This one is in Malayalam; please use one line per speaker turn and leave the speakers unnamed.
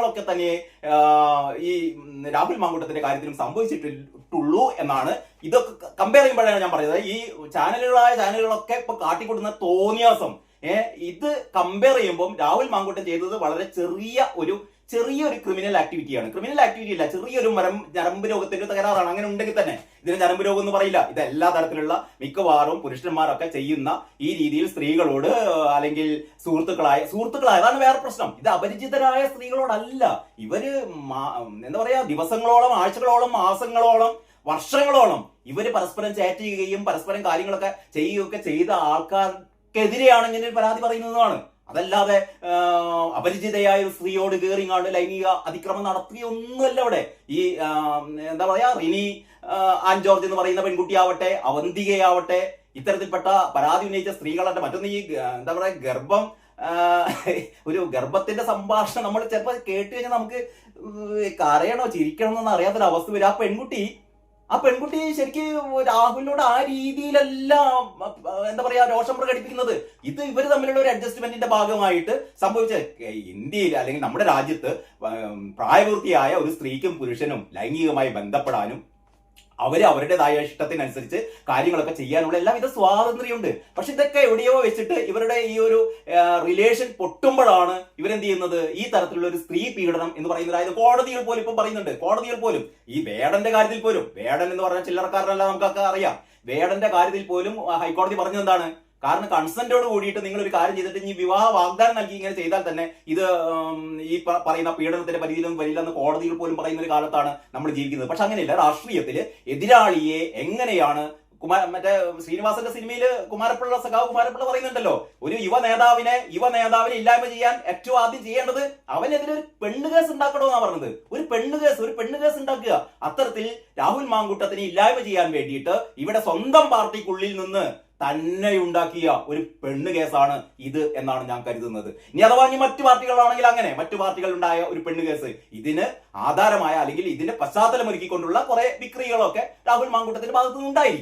കാര്യങ്ങളൊക്കെ തന്നെ ഈ രാഹുൽ മാങ്കൂട്ടത്തിന്റെ കാര്യത്തിലും സംഭവിച്ചിട്ടുള്ളൂ എന്നാണ്. ഇതൊക്കെ കമ്പയർ ചെയ്യുമ്പോഴാണ് ഞാൻ പറയുന്നത്, ഈ ചാനലുകളൊക്കെ ഇപ്പൊ കാട്ടിക്കൊടുക്കുന്ന തോന്നിയാസം ഇത് കമ്പയർ ചെയ്യുമ്പോൾ രാഹുൽ മാങ്കൂട്ടം ചെയ്തത് വളരെ ചെറിയൊരു ക്രിമിനൽ ആക്ടിവിറ്റിയാണ്. ക്രിമിനൽ ആക്ടിവിറ്റി അല്ല, ചെറിയൊരു ഞരമ്പ് രോഗത്തിന്റെ തകരാറാണ്. അങ്ങനെ ഉണ്ടെങ്കിൽ തന്നെ ഇതിന് ഞരമ്പ് രോഗം എന്ന് പറയില്ല. ഇത് എല്ലാ തരത്തിലുള്ള മിക്കവാറും പുരുഷന്മാരൊക്കെ ചെയ്യുന്ന ഈ രീതിയിൽ സ്ത്രീകളോട് അല്ലെങ്കിൽ സുഹൃത്തുക്കളായ അതാണ് വേറെ പ്രശ്നം. ഇത് അപരിചിതരായ സ്ത്രീകളോടല്ല. ഇവര് എന്താ പറയാ, ദിവസങ്ങളോളം, ആഴ്ചകളോളം, മാസങ്ങളോളം, വർഷങ്ങളോളം ഇവര് പരസ്പരം ചാറ്റ് ചെയ്യുകയും പരസ്പരം കാര്യങ്ങളൊക്കെ ചെയ്യുകയൊക്കെ ചെയ്ത ആൾക്കാർക്കെതിരെയാണ് ഇങ്ങനെ പരാതി പറയുന്നതാണ്. അതല്ലാതെ അപരിചിതയായ ഒരു സ്ത്രീയോട് കയറിങ്ങാണ്ട് ലൈംഗിക അതിക്രമം നടത്തുകയൊന്നുമല്ല അവിടെ. ഈ എന്താ പറയാ, റിനി ആൻ ജോർജ് എന്ന് പറയുന്ന പെൺകുട്ടിയാവട്ടെ, അവന്തികയാവട്ടെ, ഇത്തരത്തിൽപ്പെട്ട പരാതി ഉന്നയിച്ച സ്ത്രീകളാട്ടെ, മറ്റൊന്ന് ഈ എന്താ പറയാ, ഒരു ഗർഭത്തിന്റെ സംഭാഷണം നമ്മൾ ചിലപ്പോൾ കേട്ട് കഴിഞ്ഞാൽ നമുക്ക് കരയണോ ചിരിക്കണോ എന്നൊന്നും അറിയാത്തൊരവസ്ഥ വരും. ആ പെൺകുട്ടി ശരിക്കും രാഹുലിനോട് ആ രീതിയിലല്ല എന്താ പറയാ രോഷം പ്രകടിപ്പിക്കുന്നത്. ഇത് ഇവർ തമ്മിലുള്ള ഒരു അഡ്ജസ്റ്റ്മെന്റിന്റെ ഭാഗമായിട്ട് സംഭവിച്ച, ഇന്ത്യയിൽ അല്ലെങ്കിൽ നമ്മുടെ രാജ്യത്ത് പ്രായപൂർത്തിയായ ഒരു സ്ത്രീക്കും പുരുഷനും ലൈംഗികമായി ബന്ധപ്പെടാനും അവരുടേതായ ഇഷ്ടത്തിനനുസരിച്ച് കാര്യങ്ങളൊക്കെ ചെയ്യാനുള്ള എല്ലാവിധ സ്വാതന്ത്ര്യമുണ്ട്. പക്ഷെ ഇതൊക്കെ എവിടെയോ വെച്ചിട്ട് ഇവരുടെ ഈ ഒരു റിലേഷൻ പൊട്ടുമ്പോഴാണ് ഇവരെന്ത് ചെയ്യുന്നത്, ഈ തരത്തിലുള്ള ഒരു സ്ത്രീ പീഡനം എന്ന് പറയുന്നത്. അതായത് കോടതികൾ പോലും ഇപ്പം പറയുന്നുണ്ട്, കോടതികൾ പോലും ഈ വേടന്റെ കാര്യത്തിൽ പോലും, വേടൻ എന്ന് പറഞ്ഞ ചില്ലറക്കാരനല്ല, നമുക്കൊക്കെ അറിയാം. വേടന്റെ കാര്യത്തിൽ പോലും ഹൈക്കോടതി പറഞ്ഞത് എന്താണ്, കാരണം കൺസെന്റോട് കൂടിയിട്ട് നിങ്ങൾ ഒരു കാര്യം ചെയ്തിട്ട് ഈ വിവാഹ വാഗ്ദാനം നൽകി ഇങ്ങനെ ചെയ്താൽ തന്നെ ഇത് ഈ പറയുന്ന പീഡനത്തിന്റെ പരിധിയിലൊന്നും വരില്ലെന്ന് കോടതിയിൽ പോലും പറയുന്ന ഒരു കാലത്താണ് നമ്മൾ ജീവിക്കുന്നത്. പക്ഷെ അങ്ങനെയല്ല. രാഷ്ട്രീയത്തില് എതിരാളിയെ എങ്ങനെയാണ് മറ്റേ ശ്രീനിവാസന്റെ സിനിമയിൽ സഖാവ് കുമാരപ്പിള്ള പറയുന്നുണ്ടല്ലോ, ഒരു യുവ നേതാവിനെ ഇല്ലായ്മ ചെയ്യാൻ ഏറ്റവും ആദ്യം ചെയ്യേണ്ടത് അവനെതിരെ ഒരു പെണ്ണ് കേസ് ഉണ്ടാക്കണമെന്നാണ് പറഞ്ഞത്. ഒരു പെണ്ണ് കേസ് ഉണ്ടാക്കുക. അത്തരത്തിൽ രാഹുൽ മാങ്കൂട്ടത്തിനെ ഇല്ലായ്മ ചെയ്യാൻ വേണ്ടിയിട്ട് ഇവിടെ സ്വന്തം പാർട്ടിക്കുള്ളിൽ നിന്ന് തന്നെ ഉണ്ടാക്കിയ ഒരു പെണ്ണ് കേസാണ് ഇത് എന്നാണ് ഞാൻ കരുതുന്നത്. ഇനി അഥവാ മറ്റു പാർട്ടികളാണെങ്കിൽ അങ്ങനെ മറ്റു പാർട്ടികൾ ഉണ്ടായ ഒരു പെണ്ണ് കേസ്, ഇതിന് ആധാരമായ അല്ലെങ്കിൽ ഇതിന്റെ പശ്ചാത്തലമൊരുക്കിക്കൊണ്ടുള്ള കുറെ വിക്രികളൊക്കെ രാഹുൽ മാങ്കൂട്ടത്തിന്റെ ഭാഗത്തുനിന്ന് ഉണ്ടായിരിക്കും.